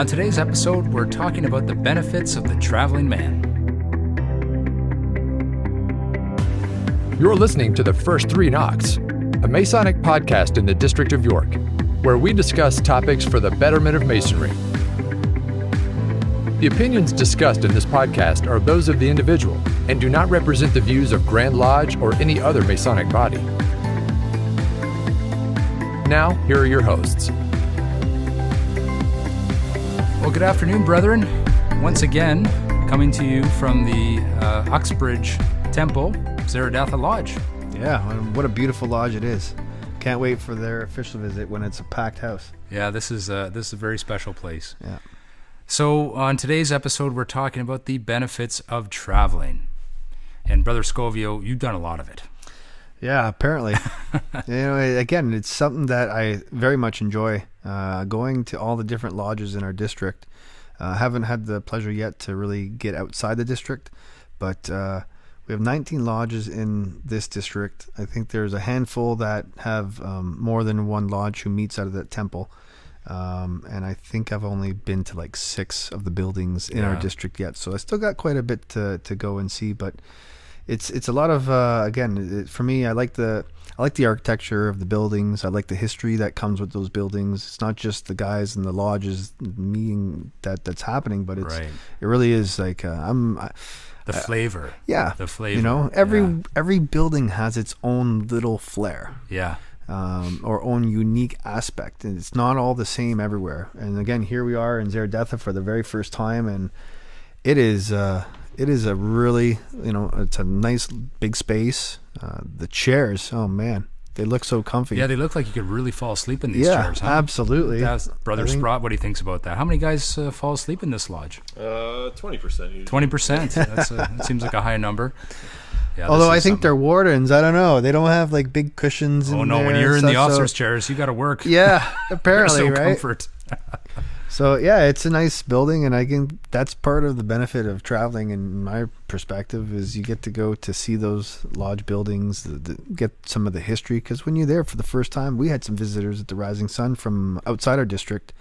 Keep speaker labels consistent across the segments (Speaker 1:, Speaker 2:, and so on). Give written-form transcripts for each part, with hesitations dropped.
Speaker 1: On today's episode, we're talking about the benefits of the traveling man.
Speaker 2: You're listening to The First Three Knocks, a Masonic podcast in the District of York, where we discuss topics for the betterment of Masonry. The opinions discussed in this podcast are those of the individual and do not represent the views of Grand Lodge or any other Masonic body. Now, here are your hosts.
Speaker 1: Well, good afternoon, brethren. Once again, coming to you from the Uxbridge Temple, Zaradatha Lodge.
Speaker 3: Yeah, what a beautiful lodge it is. Can't wait for their official visit when it's a packed house.
Speaker 1: Yeah, this is a very special place.
Speaker 3: Yeah.
Speaker 1: So on today's episode, we're talking about the benefits of traveling. And Brother Scovio, you've done a lot of it.
Speaker 3: Yeah, apparently. Again, it's something that I very much enjoy, going to all the different lodges in our district. Haven't had the pleasure yet to really get outside the district, but we have 19 lodges in this district. I think there's a handful that have more than one lodge who meets out of that temple. And I think I've only been to like 6 of the buildings in our district yet. So I still got quite a bit to go and see, but it's a lot of, for me, I like the architecture of the buildings. I like the history that comes with those buildings. It's not just the guys in the lodges meeting that's happening, but it really is like, the
Speaker 1: flavor.
Speaker 3: The flavor. Every building has its own little flair.
Speaker 1: Yeah.
Speaker 3: Or own unique aspect, and it's not all the same everywhere. And again, here we are in Zaradatha for the very first time, and it is a really, it's a nice big space. The chairs, oh man, they look so comfy.
Speaker 1: Yeah, they look like you could really fall asleep in these chairs. Huh?
Speaker 3: Absolutely.
Speaker 1: Brother Sprott, what he thinks about that? How many guys fall asleep in this lodge?
Speaker 4: 20% usually.
Speaker 1: 20%. That seems like a high number. Yeah,
Speaker 3: although I think they're wardens. I don't know. They don't have like big cushions.
Speaker 1: Oh no, when you're in the officer's chairs, you got to work.
Speaker 3: Yeah, apparently, right?
Speaker 1: Comfort.
Speaker 3: So yeah, it's a nice building, and that's part of the benefit of traveling. In my perspective, is you get to go to see those lodge buildings, get some of the history. Because when you're there for the first time, we had some visitors at the Rising Sun from outside our district,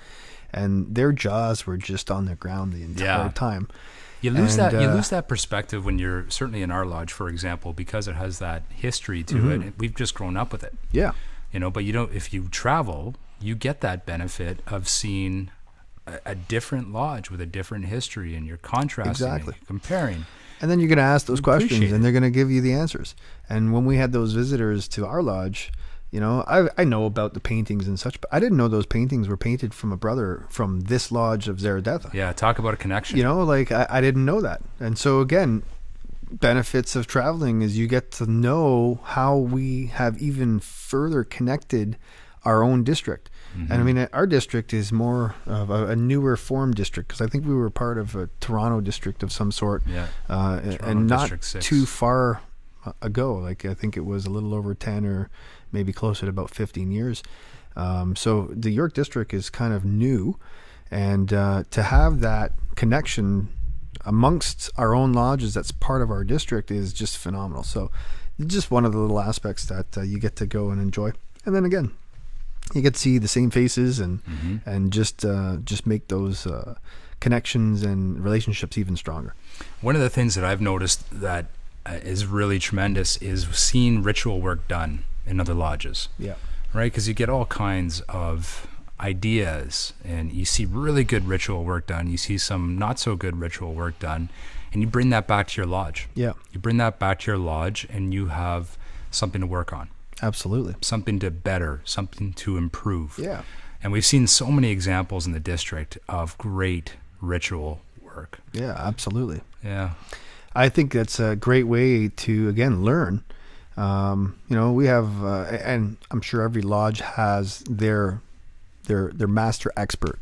Speaker 3: and their jaws were just on the ground the entire time.
Speaker 1: You lose that perspective when you're certainly in our lodge, for example, because it has that history to it. We've just grown up with it. Yeah. But you don't. If you travel, you get that benefit of seeing a different lodge with a different history, and you're contrasting, and comparing. And
Speaker 3: then you're going to ask those questions, and they're going to give you the answers. And when we had those visitors to our lodge, I know about the paintings and such, but I didn't know those paintings were painted from a brother from this lodge of Zaradatha.
Speaker 1: Yeah, talk about a connection.
Speaker 3: I didn't know that. And so again, benefits of traveling is you get to know how we have even further connected our own district. Mm-hmm. And I mean, our district is more of a newer form district, because I think we were part of a Toronto district of some sort, and not too far ago. Like I think it was a little over 10 or maybe closer to about 15 years. So the York district is kind of new, and to have that connection amongst our own lodges that's part of our district is just phenomenal. So just one of the little aspects that you get to go and enjoy. And then again, you get to see the same faces and just make those connections and relationships even stronger.
Speaker 1: One of the things that I've noticed that is really tremendous is seeing ritual work done in other lodges. Yeah. Right? Because you get all kinds of ideas, and you see really good ritual work done. You see some not so good ritual work done, and you bring that back to your lodge. Yeah. You bring that back to your lodge, and you have something to work on.
Speaker 3: Absolutely.
Speaker 1: Something to better, something to improve.
Speaker 3: Yeah.
Speaker 1: And we've seen so many examples in the district of great ritual work.
Speaker 3: Yeah, absolutely.
Speaker 1: Yeah.
Speaker 3: I think that's a great way to, again, learn. We have, and I'm sure every lodge has their master expert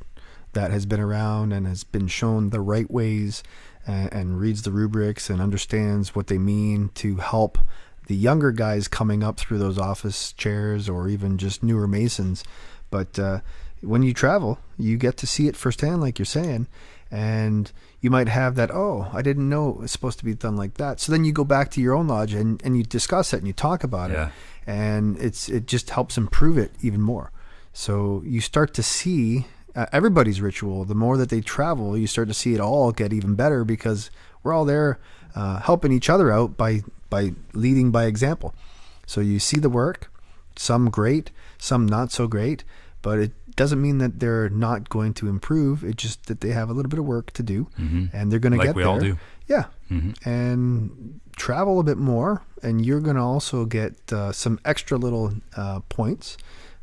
Speaker 3: that has been around and has been shown the right ways and reads the rubrics and understands what they mean to help the younger guys coming up through those office chairs, or even just newer Masons. But when you travel, you get to see it firsthand, like you're saying, and you might have that, oh, I didn't know it was supposed to be done like that. So then you go back to your own lodge and you discuss it and you talk about it, and it just helps improve it even more. So you start to see everybody's ritual, the more that they travel, you start to see it all get even better because we're all there helping each other out by leading by example. So you see the work, some great, some not so great, but it doesn't mean that they're not going to improve. It's just that they have a little bit of work to do, and they're going to get there.
Speaker 1: Like we all do.
Speaker 3: Yeah. And travel a bit more, and you're going to also get some extra little points.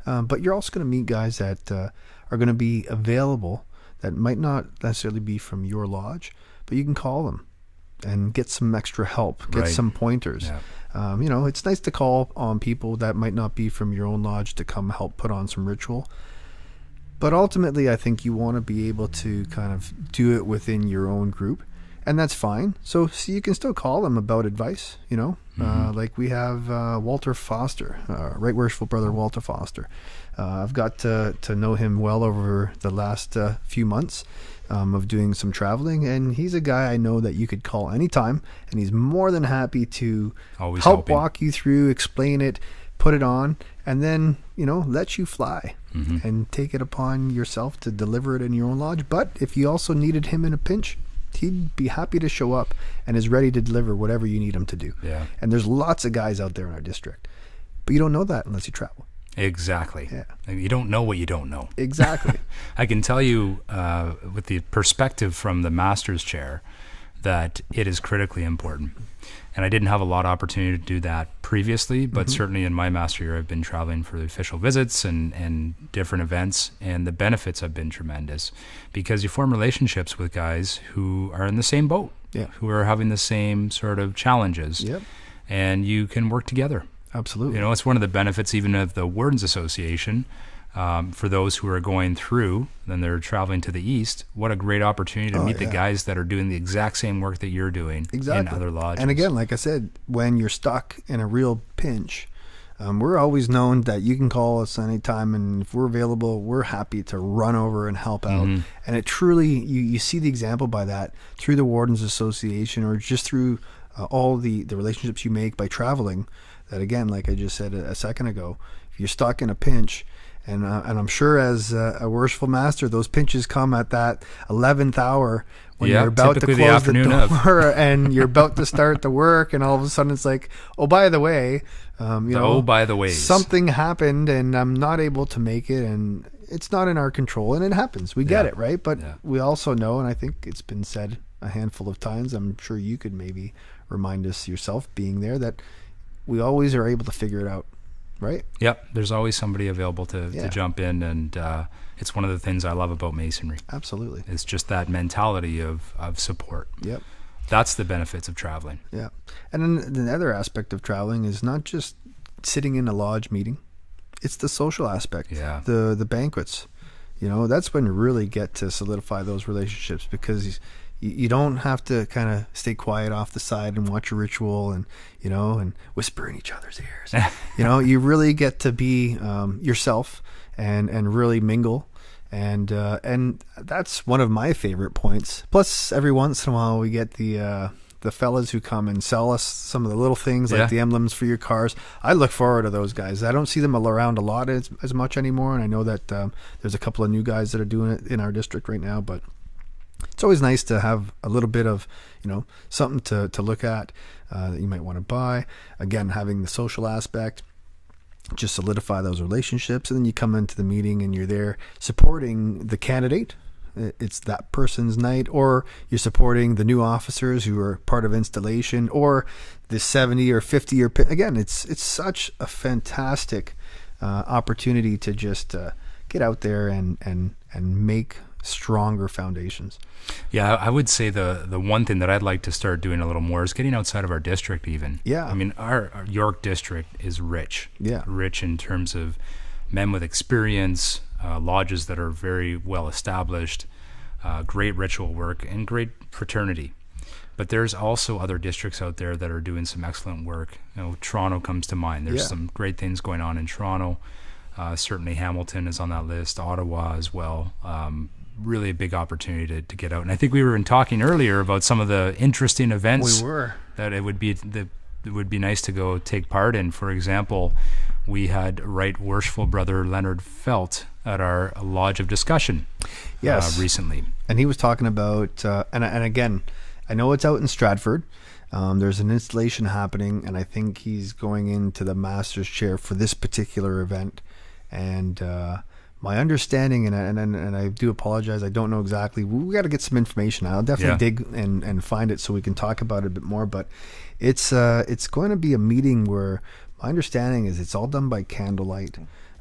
Speaker 3: But you're also going to meet guys that are going to be available that might not necessarily be from your lodge, but you can call them and get some extra help, get some pointers. Yeah. It's nice to call on people that might not be from your own lodge to come help put on some ritual. But ultimately, I think you want to be able to kind of do it within your own group, and that's fine. So you can still call them about advice, like we have Walter Foster, Right Worshipful Brother Walter Foster. I've got to know him well over the last few months of doing some traveling, and he's a guy I know that you could call anytime, and he's more than happy to
Speaker 1: always
Speaker 3: help walk you through, explain it, put it on, and then, let you fly and take it upon yourself to deliver it in your own lodge. But if you also needed him in a pinch, he'd be happy to show up and is ready to deliver whatever you need him to do. Yeah. And there's lots of guys out there in our district, but you don't know that unless you travel.
Speaker 1: Exactly. Yeah. You don't know what you don't know.
Speaker 3: Exactly.
Speaker 1: I can tell you with the perspective from the master's chair that it is critically important. And I didn't have a lot of opportunity to do that previously, but certainly in my master year, I've been traveling for the official visits and different events, and the benefits have been tremendous because you form relationships with guys who are in the same boat, who are having the same sort of challenges, and you can work together.
Speaker 3: Absolutely.
Speaker 1: It's one of the benefits even of the Wardens Association. For those who are going through, then they're traveling to the east. What a great opportunity to meet the guys that are doing the exact same work that you're doing in other lodges.
Speaker 3: And again, like I said, when you're stuck in a real pinch, we're always known that you can call us anytime, and if we're available, we're happy to run over and help out. And it truly, you see the example by that through the Wardens Association or just through all the relationships you make by traveling. That again, like I just said a second ago, if you're stuck in a pinch, and I'm sure as a worshipful master, those pinches come at that 11th hour when you're about to close the door and you're about to start the work, and all of a sudden it's like, oh, by the way,
Speaker 1: by the way,
Speaker 3: something happened and I'm not able to make it, and it's not in our control, and it happens. We get it, right? But we also know, and I think it's been said a handful of times, I'm sure you could maybe remind us yourself being there, that we always are able to figure it out. Right?
Speaker 1: Yep. There's always somebody available to jump in, and it's one of the things I love about Masonry.
Speaker 3: Absolutely.
Speaker 1: It's just that mentality of support. Yep. That's the benefits of traveling.
Speaker 3: Yeah. And then the other aspect of traveling is not just sitting in a lodge meeting. It's the social aspect. Yeah. The banquets. That's when you really get to solidify those relationships, because you don't have to kind of stay quiet off the side and watch a ritual and whisper in each other's ears. You really get to be yourself and really mingle, and that's one of my favorite points. Plus, every once in a while we get the fellas who come and sell us some of the little things like the emblems for your cars. I look forward to those guys. I don't see them around a lot as much anymore, and I know that there's a couple of new guys that are doing it in our district right now, but it's always nice to have a little bit of, something to look at that you might want to buy. Again, having the social aspect, just solidify those relationships. And then you come into the meeting and you're there supporting the candidate. It's that person's night, or you're supporting the new officers who are part of installation, or the 70 or 50 year. Again, it's such a fantastic opportunity to just get out there and make stronger foundations.
Speaker 1: Yeah, I would say the one thing that I'd like to start doing a little more is getting outside of our district even. Yeah. I mean, our York district is rich. Yeah. Rich in terms of men with experience, lodges that are very well established, great ritual work, and great fraternity. But there's also other districts out there that are doing some excellent work. Toronto comes to mind. There's some great things going on in Toronto. Certainly Hamilton is on that list, Ottawa as well. Really a big opportunity to get out. And I think we were talking earlier about some of the interesting events.
Speaker 3: We were.
Speaker 1: That it would be the would be nice to go take part in. For example, we had Right Worshipful Brother Leonard Felt at our Lodge of Discussion recently.
Speaker 3: And he was talking about, and again, I know it's out in Stratford. There's an installation happening, and I think he's going into the master's chair for this particular event. And my understanding, and I do apologize, I don't know exactly. We got to get some information. I'll definitely dig and find it so we can talk about it a bit more. But it's going to be a meeting where my understanding is it's all done by candlelight.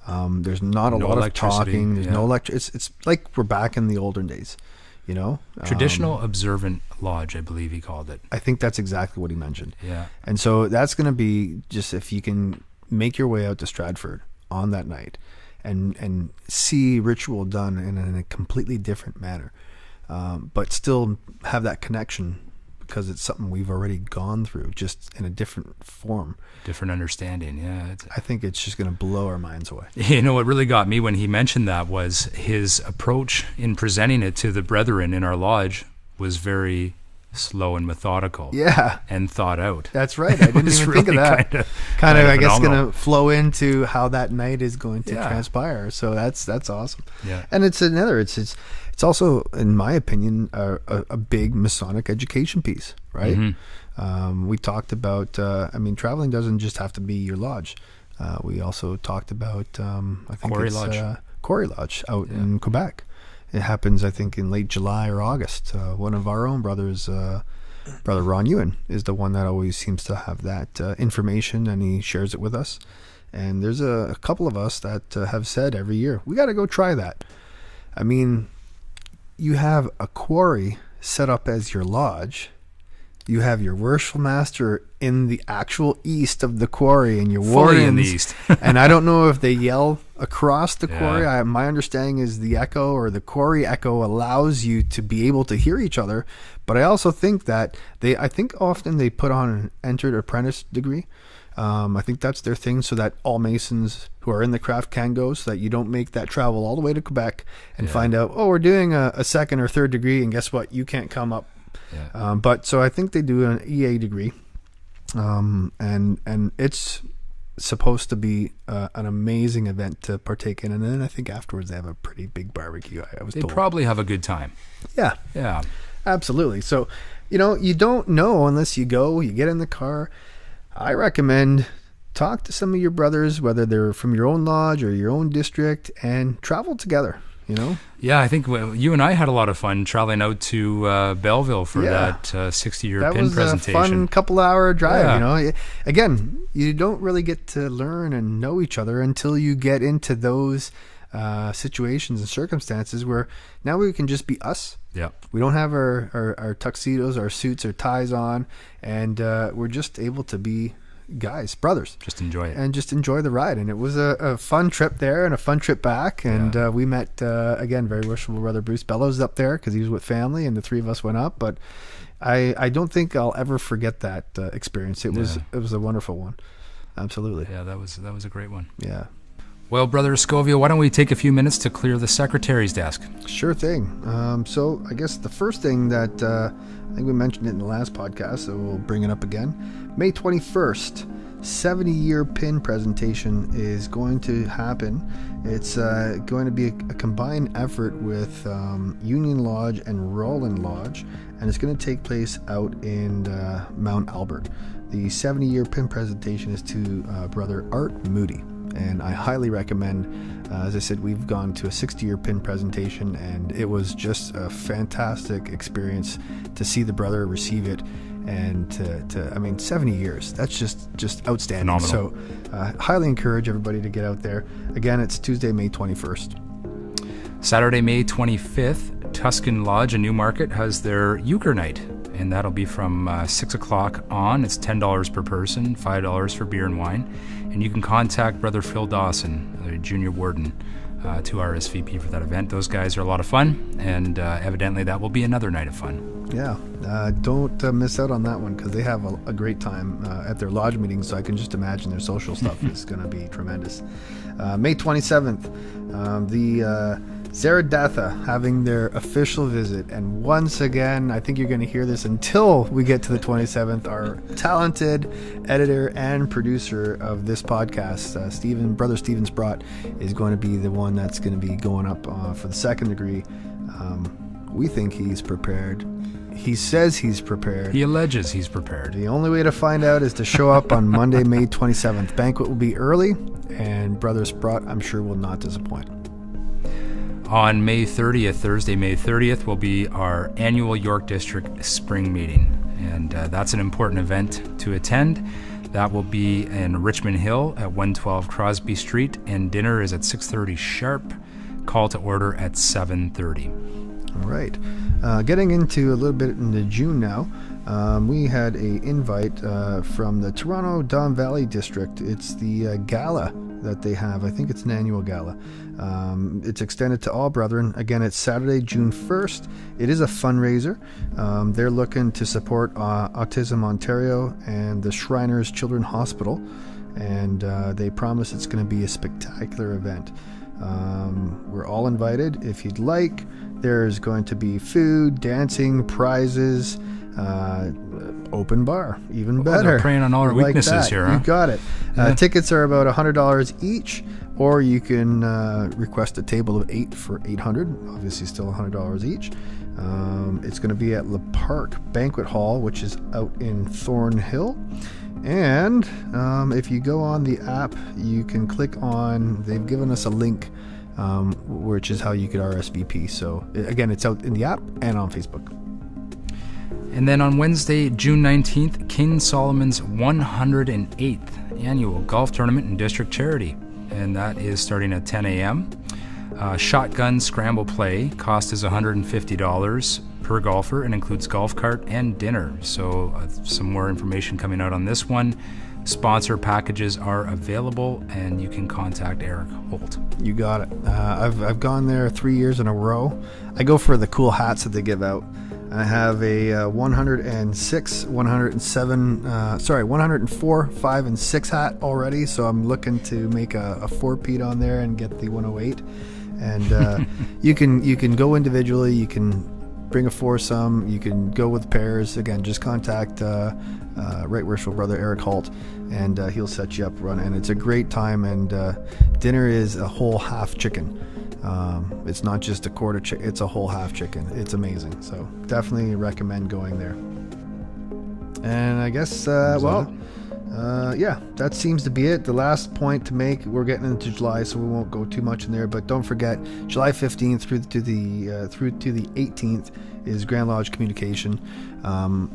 Speaker 3: There's not a lot of talking. There's no electricity. It's like we're back in the olden days, you know.
Speaker 1: Traditional Observant Lodge, I believe he called it.
Speaker 3: I think that's exactly what he mentioned.
Speaker 1: Yeah.
Speaker 3: And so that's going to be just, if you can make your way out to Stratford on that night and see ritual done in a completely different manner, but still have that connection, because it's something we've already gone through, just in a different form.
Speaker 1: Different understanding, yeah.
Speaker 3: I think it's just going to blow our minds away.
Speaker 1: You know, what really got me when he mentioned that was his approach in presenting it to the brethren in our lodge was very slow and methodical.
Speaker 3: Yeah.
Speaker 1: And thought out.
Speaker 3: That's right. I didn't even think of that. Kind of I guess, going to flow into how that night is going to transpire. So that's awesome.
Speaker 1: Yeah.
Speaker 3: And it's also, in my opinion, a big Masonic education piece, right? Mm-hmm. We talked about, traveling doesn't just have to be your lodge. We also talked about, I think Quarry Lodge out in Quebec. It happens, I think, in late July or August. One of our own brothers, Brother Ron Ewan, is the one that always seems to have that information, and he shares it with us. And there's a couple of us that have said every year, we got to go try that. I mean, you have a quarry set up as your lodge. You have your worshipful master in the actual east of the quarry, and your wardens
Speaker 1: in the east.
Speaker 3: And I don't know if they yell across the quarry. My understanding is the echo, or the quarry echo, allows you to be able to hear each other. But I also think that I think often they put on an entered apprentice degree. I think that's their thing, so that all Masons who are in the craft can go, so that you don't make that travel all the way to Quebec and find out, we're doing a second or third degree, and guess what? You can't come up. Yeah. But so I think they do an EA degree, and it's supposed to be an amazing event to partake in. And then I think afterwards they have a pretty big barbecue. They
Speaker 1: probably have a good time.
Speaker 3: Yeah, absolutely. So, you don't know unless you go. You get in the car. I recommend talk to some of your brothers, whether they're from your own lodge or your own district, and travel together.
Speaker 1: Yeah, I think you and I had a lot of fun traveling out to Belleville for that 60-year pin presentation. That was a fun couple-hour drive.
Speaker 3: Again, you don't really get to learn and know each other until you get into those situations and circumstances where now we can just be us.
Speaker 1: Yeah,
Speaker 3: we don't have our tuxedos, our suits, or ties on, and we're just able to be guys, brothers.
Speaker 1: Just enjoy it.
Speaker 3: And just enjoy the ride. And it was a fun trip there and a fun trip back. And we met, again, very worshipful Brother Bruce Bellows up there, because he was with family, and the three of us went up. But I don't think I'll ever forget that experience. It was a wonderful one. Absolutely.
Speaker 1: Yeah, that was a great one.
Speaker 3: Yeah.
Speaker 1: Well, Brother Escovio, why don't we take a few minutes to clear the secretary's desk?
Speaker 3: Sure thing. So I guess the first thing that I think we mentioned it in the last podcast, so we'll bring it up again. May 21st, 70-year pin presentation is going to happen. It's going to be a combined effort with Union Lodge and Roland Lodge, and it's going to take place out in Mount Albert. The 70-year pin presentation is to Brother Art Moody. And I highly recommend, as I said, we've gone to a 60-year pin presentation, and it was just a fantastic experience to see the brother receive it. And I mean, 70 years, that's just outstanding.
Speaker 1: Phenomenal.
Speaker 3: So highly encourage everybody to get out there. Again, it's Tuesday, May 21st.
Speaker 1: Saturday, May 25th, Tuscan Lodge in Newmarket has their Euchre night, and that'll be from 6 o'clock on. It's $10 per person, $5 for beer and wine. And you can contact Brother Phil Dawson, the junior warden, to RSVP for that event. Those guys are a lot of fun, and evidently that will be another night of fun.
Speaker 3: Yeah, don't miss out on that one, because they have a great time at their lodge meetings, so I can just imagine their social stuff is going to be tremendous. May 27th, the Zaradatha having their official visit, and once again, I think you're going to hear this until we get to the 27th. Our talented editor and producer of this podcast, Brother Stephen Sprott, is going to be the one that's going to be going up for the second degree. We think he's prepared. He says he's prepared.
Speaker 1: He alleges he's prepared.
Speaker 3: The only way to find out is to show up on Monday, May 27th. Banquet will be early, and Brother Sprott, I'm sure, will not disappoint.
Speaker 1: On May 30th, Thursday, May 30th, will be our annual York District Spring Meeting. And that's an important event to attend. That will be in Richmond Hill at 112 Crosby Street, and dinner is at 6:30 sharp. Call to order at 7:30.
Speaker 3: All right. Getting into a little bit into June now, we had a invite from the Toronto Don Valley District. It's the gala that they have. I think it's an annual gala. It's extended to all brethren. Again, it's Saturday, June 1st. It is a fundraiser. They're looking to support Autism Ontario and the Shriners Children's Hospital, and they promise it's going to be a spectacular event. We're all invited. If you'd like, there's going to be food, dancing, prizes, open bar, even better.
Speaker 1: They're preying on all our weaknesses here, huh?
Speaker 3: You got it.
Speaker 1: Yeah.
Speaker 3: Tickets are about $100 each, or you can request a table of 8 for $800. Obviously, still $100 each. It's going to be at Le Parc Banquet Hall, which is out in Thornhill. And if you go on the app, you can click on, they've given us a link, which is how you could RSVP. So again, it's out in the app and on Facebook.
Speaker 1: And then on Wednesday, June 19th, King Solomon's 108th annual golf tournament and district charity. And that is starting at 10 a.m. Shotgun scramble play. Cost is $150 per golfer and includes golf cart and dinner. So some more information coming out on this one. Sponsor packages are available, and you can contact Eric Holt.
Speaker 3: You got it. I've gone there 3 years in a row. I go for the cool hats that they give out. I have a 104, 5, and 6 hat already, so I'm looking to make a 4-peat on there and get the 108. And you can go individually, you can bring a foursome, you can go with pairs. Again, just contact Right Worshipful Brother Eric Holt, and he'll set you up running. And it's a great time, and dinner is a whole half chicken. It's not just a quarter chicken, it's a whole half chicken. It's amazing. So definitely recommend going there. And I guess, yeah, that seems to be it. The last point to make, we're getting into July, so we won't go too much in there, but don't forget, July 15th through to the 18th is Grand Lodge Communication.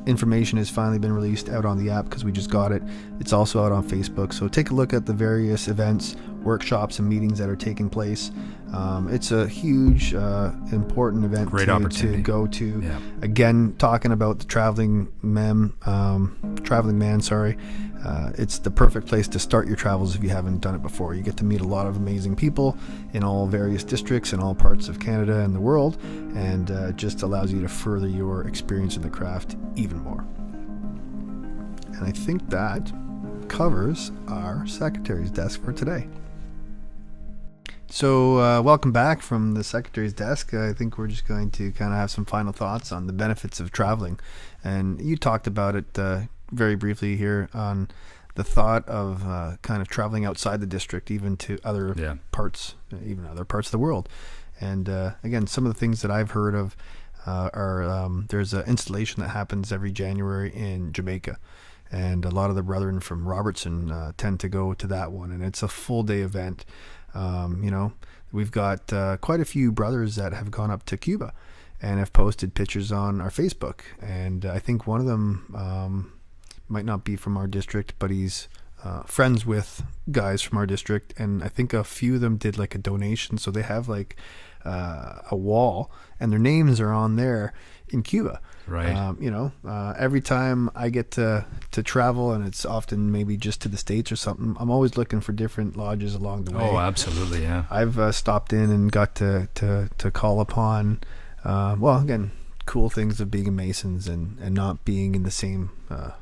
Speaker 3: Information has finally been released out on the app because we just got it. It's also out on Facebook, so take a look at the various events, workshops, and meetings that are taking place. It's a huge, important event to go to. Yeah. Again, talking about the traveling man. It's the perfect place to start your travels if you haven't done it before. You get to meet a lot of amazing people in all various districts in all parts of Canada and the world, and it just allows you to further your experience in the craft even more. And I think that covers our secretary's desk for today. So welcome back from the secretary's desk. I think we're just going to kind of have some final thoughts on the benefits of traveling. And you talked about it very briefly here on the thought of kind of traveling outside the district, even to other parts, even other parts of the world. And again, some of the things that I've heard of are there's an installation that happens every January in Jamaica. And a lot of the brethren from Robertson tend to go to that one. And it's a full day event. We've got quite a few brothers that have gone up to Cuba and have posted pictures on our Facebook. And I think one of them might not be from our district, but he's friends with guys from our district. And I think a few of them did like a donation. So they have like a wall and their names are on there in Cuba.
Speaker 1: Right.
Speaker 3: Every time I get to travel, and it's often maybe just to the States or something, I'm always looking for different lodges along the way.
Speaker 1: Oh, absolutely, yeah.
Speaker 3: I've stopped in and got to call upon, again, cool things of being a Masons and not being in the same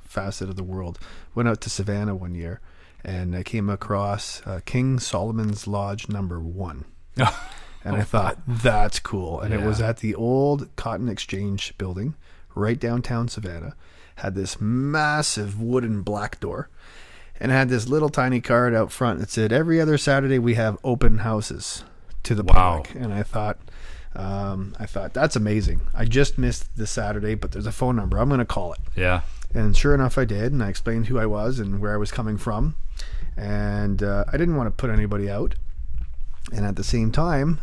Speaker 3: facet of the world. Went out to Savannah one year, and I came across King Solomon's Lodge number 1. And I thought, that's cool. And it was at the old Cotton Exchange building right downtown Savannah. Had this massive wooden black door. And had this little tiny card out front that said, every other Saturday we have open houses to the public. And I thought, that's amazing. I just missed the Saturday, but there's a phone number. I'm going to call it.
Speaker 1: Yeah. And
Speaker 3: sure enough, I did. And I explained who I was and where I was coming from. And I didn't want to put anybody out. And at the same time,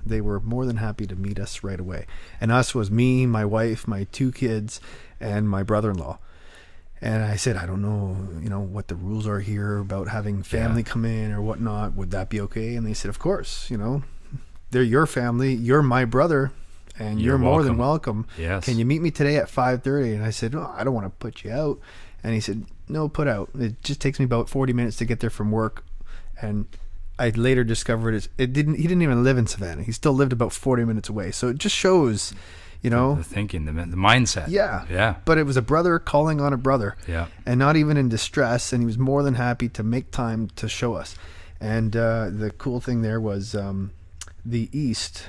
Speaker 3: they were more than happy to meet us right away. And us was me, my wife, my 2 kids, and my brother-in-law. And I said, I don't know, what the rules are here about having family come in or whatnot. Would that be okay? And they said, of course, they're your family. You're my brother, and you're more than welcome.
Speaker 1: Yes.
Speaker 3: Can you meet me today at 5:30? And I said, I don't want to put you out. And he said, no, put out. It just takes me about 40 minutes to get there from work. And I later discovered he didn't even live in Savannah. He still lived about 40 minutes away. So it just shows,
Speaker 1: the thinking, the mindset.
Speaker 3: Yeah. But it was a brother calling on a brother.
Speaker 1: Yeah.
Speaker 3: And not even in distress. And he was more than happy to make time to show us. And the cool thing there was the East,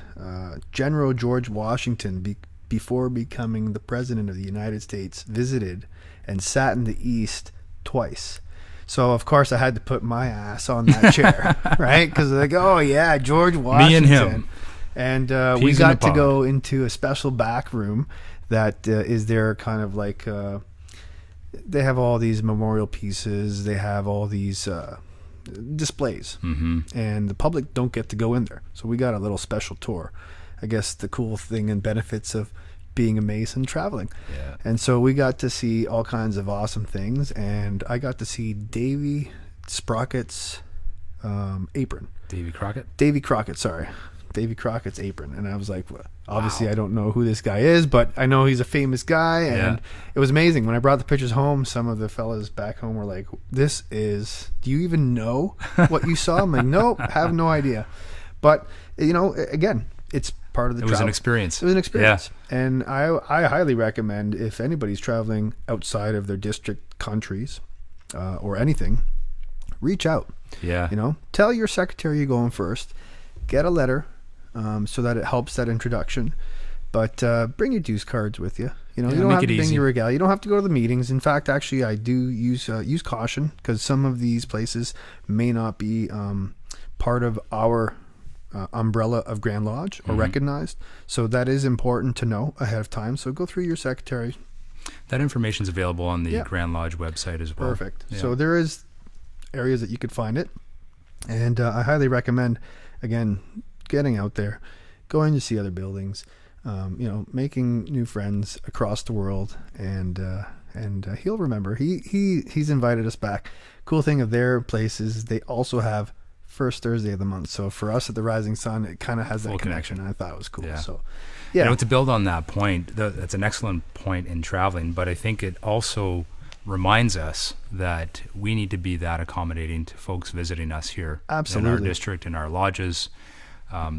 Speaker 3: General George Washington, before becoming the President of the United States, visited and sat in the East twice. So, of course, I had to put my ass on that chair, right? Because like, oh, yeah, George Washington.
Speaker 1: Me and him.
Speaker 3: And we got to go into a special back room that is there kind of like, they have all these memorial pieces. They have all these displays. Mm-hmm. And the public don't get to go in there. So we got a little special tour. I guess the cool thing and benefits of being a Mason traveling.
Speaker 1: Yeah. And
Speaker 3: so we got to see all kinds of awesome things. And I got to see Davy Sprocket's apron.
Speaker 1: Davy Crockett?
Speaker 3: Davy Crockett, sorry. Davy Crockett's apron. And I was like, well, obviously I don't know who this guy is, but I know he's a famous guy. And it was amazing. When I brought the pictures home, some of the fellas back home were like, do you even know what you saw? I'm like, nope, have no idea. But, again, it's part of the travel.
Speaker 1: It was an experience.
Speaker 3: It was an experience. Yeah. And I highly recommend, if anybody's traveling outside of their district countries or anything, reach out.
Speaker 1: Yeah.
Speaker 3: Tell your secretary you're going first. Get a letter. So that it helps that introduction. But bring your dues cards with you. You don't have to bring your regalia. You don't have to go to the meetings. In fact, actually, I do use caution, because some of these places may not be part of our umbrella of Grand Lodge or recognized. So that is important to know ahead of time. So go through your secretary.
Speaker 1: That information is available on the Grand Lodge website as well.
Speaker 3: Perfect. Yeah. So there is areas that you could find it. And I highly recommend, again, getting out there, going to see other buildings, making new friends across the world, and he'll remember. He's invited us back. Cool thing of their places, they also have first Thursday of the month. So for us at the Rising Sun, it kind of has that connection. And I thought it was cool. Yeah. So,
Speaker 1: to build on that point, that's an excellent point in traveling. But I think it also reminds us that we need to be that accommodating to folks visiting us here in our district, in our lodges.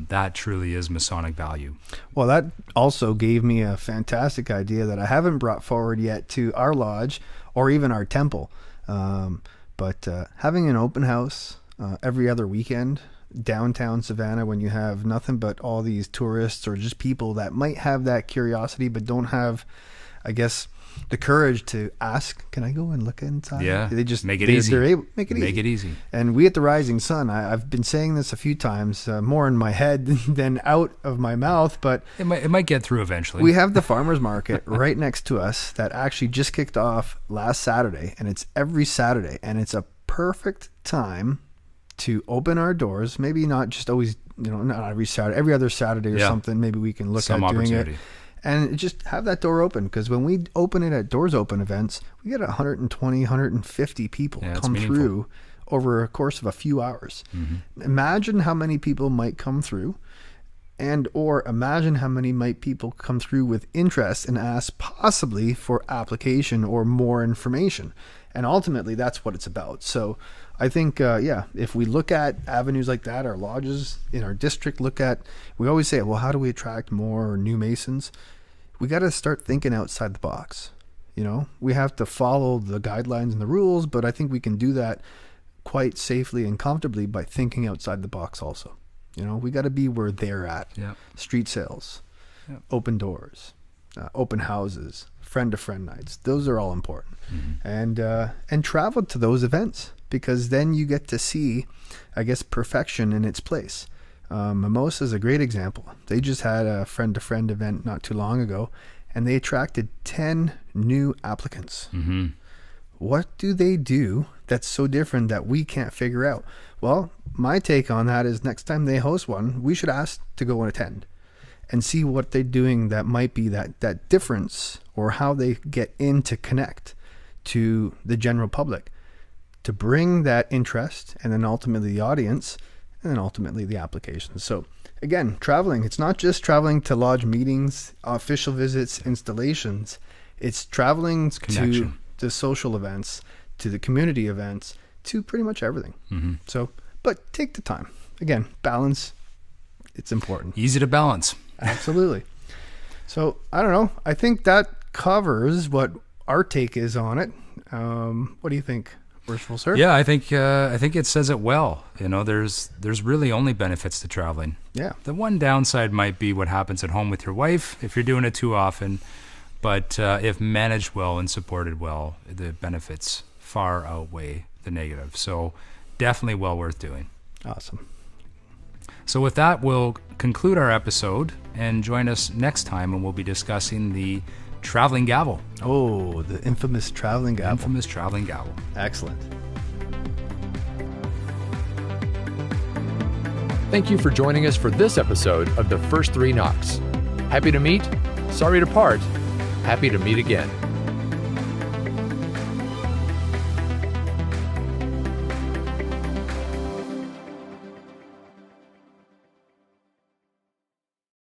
Speaker 1: That truly is Masonic value.
Speaker 3: Well, that also gave me a fantastic idea that I haven't brought forward yet to our lodge or even our temple. But having an open house every other weekend downtown Savannah, when you have nothing but all these tourists or just people that might have that curiosity but don't have, I guess, the courage to ask, can I go and look inside?
Speaker 1: Yeah.
Speaker 3: They just
Speaker 1: make it easy.
Speaker 3: They're able, make it
Speaker 1: easy.
Speaker 3: And we at the Rising Sun, I've been saying this a few times, more in my head than out of my mouth, but
Speaker 1: it might get through eventually.
Speaker 3: We have the farmers market right next to us that actually just kicked off last Saturday, and it's every Saturday, and it's a perfect time to open our doors. Maybe not just always, not every Saturday, every other Saturday or something. Maybe we can look at doing it. And just have that door open, because when we open it at Doors Open events, we get 120, 150 people come through over a course of a few hours. Mm-hmm. Imagine how many people might come through, or imagine how many people come through with interest and ask possibly for application or more information. And ultimately, that's what it's about. So I think, if we look at avenues like that, our lodges in our district we always say, well, how do we attract more new Masons? We got to start thinking outside the box. We have to follow the guidelines and the rules, but I think we can do that quite safely and comfortably by thinking outside the box also. We got to be where they're at.
Speaker 1: Yeah.
Speaker 3: Street sales,
Speaker 1: Yeah.
Speaker 3: open doors, open houses, friend-to-friend nights. Those are all important. And travel to those events, because then you get to see, I guess, perfection in its place. Mimosa is a great example. They just had a friend-to-friend event not too long ago, and they attracted 10 new applicants.
Speaker 1: Mm-hmm.
Speaker 3: What do they do that's so different that we can't figure out? Well, my take on that is next time they host one, we should ask to go and attend and see what they're doing that might be that difference, or how they get in to connect to the general public to bring that interest, and then ultimately the audience, and then ultimately the applications. So again, traveling, it's not just traveling to lodge meetings, official visits, installations. It's traveling to the social events, to the community events, to pretty much everything.
Speaker 1: Mm-hmm.
Speaker 3: So, but take the time. Again, balance, it's important.
Speaker 1: Easy to balance.
Speaker 3: Absolutely. So I don't know. I think that covers what our take is on it. What do you think, Worshipful Sir?
Speaker 1: Yeah, I think it says it well. There's really only benefits to traveling.
Speaker 3: Yeah.
Speaker 1: The one downside might be what happens at home with your wife if you're doing it too often. But if managed well and supported well, the benefits far outweigh the negative. So definitely well worth doing.
Speaker 3: Awesome.
Speaker 1: So with that, we'll conclude our episode, and join us next time when we'll be discussing the traveling gavel.
Speaker 3: Oh, the infamous traveling gavel.
Speaker 1: Infamous traveling gavel.
Speaker 3: Excellent.
Speaker 2: Thank you for joining us for this episode of The First Three Knocks. Happy to meet, sorry to part, happy to meet again.